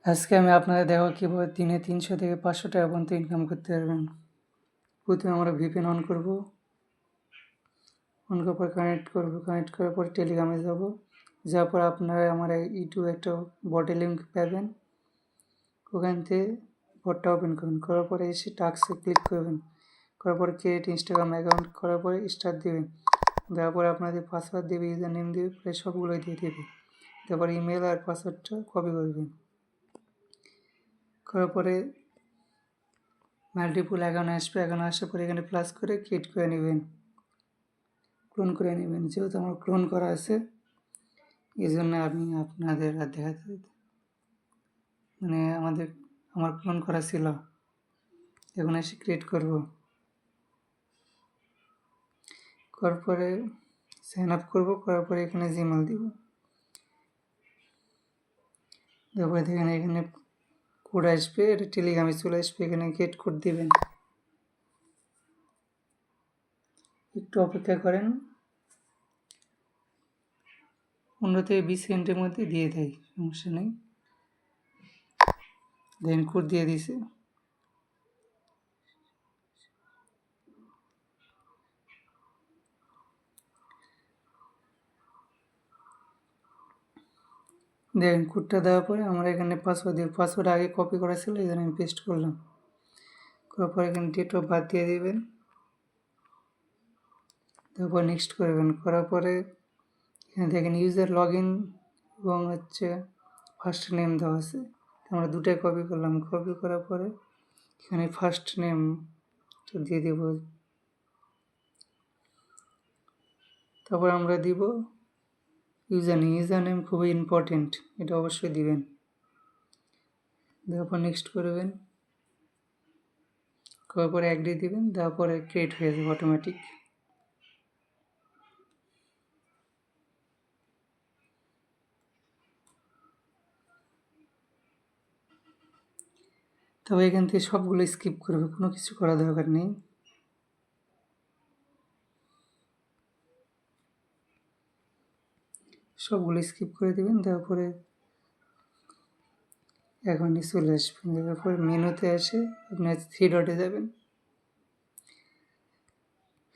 আজকে আমি আপনাদের দেখাবো কীভাবে দিনে 300 থেকে 500 টাকা পর্যন্ত ইনকাম করতে পারবেন। প্রথমে আমরা ভিপিএন অন করব। অন করার পর কানেক্ট করার পর টেলিগ্রামে যাব। যাওয়ার পর আপনারা আমার ইউটিউবে একটা বটে লিঙ্ক পাবেন। ওখান থেকে বটটা ওপেন করবেন, করার পরে এসে টাস্কে ক্লিক করবেন, করার পরে ক্রিয়েট ইনস্টাগ্রাম অ্যাকাউন্ট করার পরে স্টার্ট দেবেন। দেওয়ার পরে আপনাদের পাসওয়ার্ড দেবে, ইউজার নেম দেবে, প্রায় সবগুলোই দিয়ে দেবে। তারপর ইমেল আর পাসওয়ার্ডটা কপি করবেন। করার পরে মাল্টিপল অ্যাকাউন্ট আসবে, অ্যাকাউন্ট আসার পরে এখানে প্লাস করে ক্রিয়েট করে নেবেন, ক্লোন করে নেবেন। যেহেতু আমার ক্লোন করা আছে এই জন্য আমি আপনাদের আর দেখাতে মানে আমার ক্লোন করা ছিল। এখন এসে ক্রিয়েট করব, করার পরে সাইন আপ করবো, করার পরে এখানে জিমেল দিব। তারপরে দেখেন এখানে কোড আসবে, এটা টেলিগ্রামে চলে আসবে, এখানে গেট কোড দিবেন। একটু অপেক্ষা করেন, 15 থেকে 20 সেকেন্ডের মধ্যে দিয়ে দেয়, সমস্যা নেই। দেন কোড দিয়ে দিছে। দেখেন কোডটা দেওয়ার পরে আমরা এখানে পাসওয়ার্ড দিব। পাসওয়ার্ড আগে কপি করা ছিল, এই জন্য আমি পেস্ট করলাম। করার পরে এখানে ডেট অফ বার্থ দিয়ে দেবেন, তারপর নেক্সট করবেন। করার পরে এখানে দেখেন ইউজার লগ ইন এবং ফার্স্ট নেম দেওয়া আছে, আমরা দুটাই কপি করলাম। কপি করার পরে এখানে ফার্স্ট নেম দিয়ে দেব, তারপর আমরা দিব ইউজার নেম খুবই ইম্পর্টেন্ট, এটা অবশ্যই দিবেন। দেওয়ার পর নেক্সট করবেন, করার পরে অ্যাগ্রি দিবেন, দেওয়ার পরে ক্রিয়েট হয়ে যাবে অটোমেটিক। তবে এখান থেকে সবগুলো স্কিপ করবে, কোনো কিছু করা দরকার নেই। সবগুলো স্কিপ করে দেবেন, দেওয়ার পরে এখনই চলে আসবেন। দেওয়ার পরে মেনুতে এসে আপনার 3 ডটে যাবেন,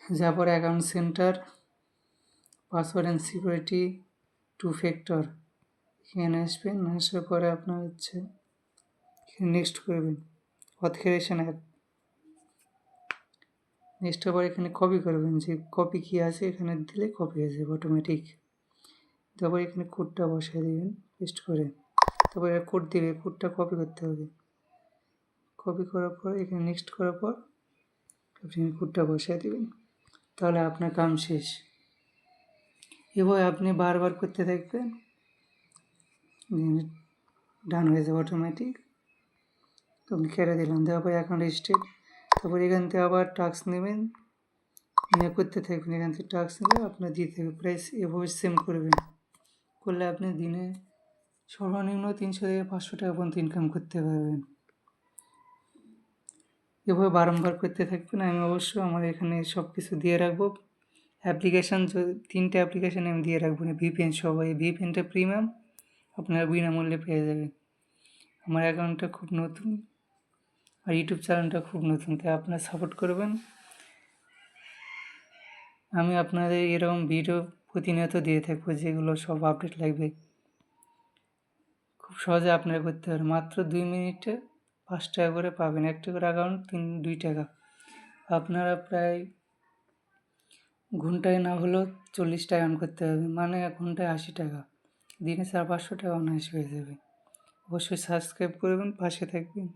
যাওয়ার পরে account centre, password and security, 2 factor, এখানে আসবেন। আসার পরে আপনার নেক্সট করবেন, অথেন্টিকেশন অ্যাপ। নেক্সটের পরে এখানে কপি করবেন, যে কপি কী আছে এখানে দিলে কপি হয়ে যাবে অটোমেটিক। তারপরে এখানে কোডটা বসায় দেবেন পেস্ট করে, তারপরে কোড দেবে, কোডটা কপি করতে হবে। কপি করার পর এখানে নেক্সট করার পর আপনি কোডটা বসায় দেবেন, তাহলে আপনার কাম শেষ। এভাবে আপনি বারবার করতে থাকবেন, ডান হয়ে যাবে অটোমেটিক। তো আমি খেলে দিলাম, দেওয়ার পরে অ্যাকাউন্ট রেজিস্টার্ড। তারপরে এখান থেকে আবার টাস্ক নেবেন, নিয়ে করতে থাকবেন। এখান থেকে টাস্ক নিলে আপনার দিতে হবে, প্রাইস এভাবে সেম করবেন। করলে আপনি দিনে সর্বনিম্ন 300 থেকে 500 টাকা পর্যন্ত ইনকাম করতে পারবেন। এভাবে বারংবার করতে থাকবেন। আমি অবশ্যই আমার এখানে সব কিছু দিয়ে রাখবো। অ্যাপ্লিকেশান 3টে অ্যাপ্লিকেশান আমি দিয়ে রাখবো, ভিপিএন সহ। এই ভিপিএনটা প্রিমিয়াম আপনারা বিনামূল্যে পেয়ে যাবেন। আমার অ্যাকাউন্টটা খুব নতুন আর ইউটিউব চ্যানেলটা খুব নতুন, তাই আপনারা সাপোর্ট করবেন। আমি আপনাদের এরকম ভিডিও প্রতিনিয়ত দিয়ে থাকবো, যেগুলো সব আপডেট লাগবে। খুব সহজে আপনারা করতে পারেন, মাত্র 2 মিনিটে 5 টাকা করে পাবেন। একটা করে অ্যাকাউন্ট 2 টাকা। আপনারা প্রায় ঘন্টায় না হলেও 40 টাকা আর্ন করতে পারবেন, মানে ঘন্টায় 80 টাকা। দিনে 400-500 টাকা অনায়াসে হয়ে যাবে। অবশ্যই সাবস্ক্রাইব করবেন, পাশে থাকবেন।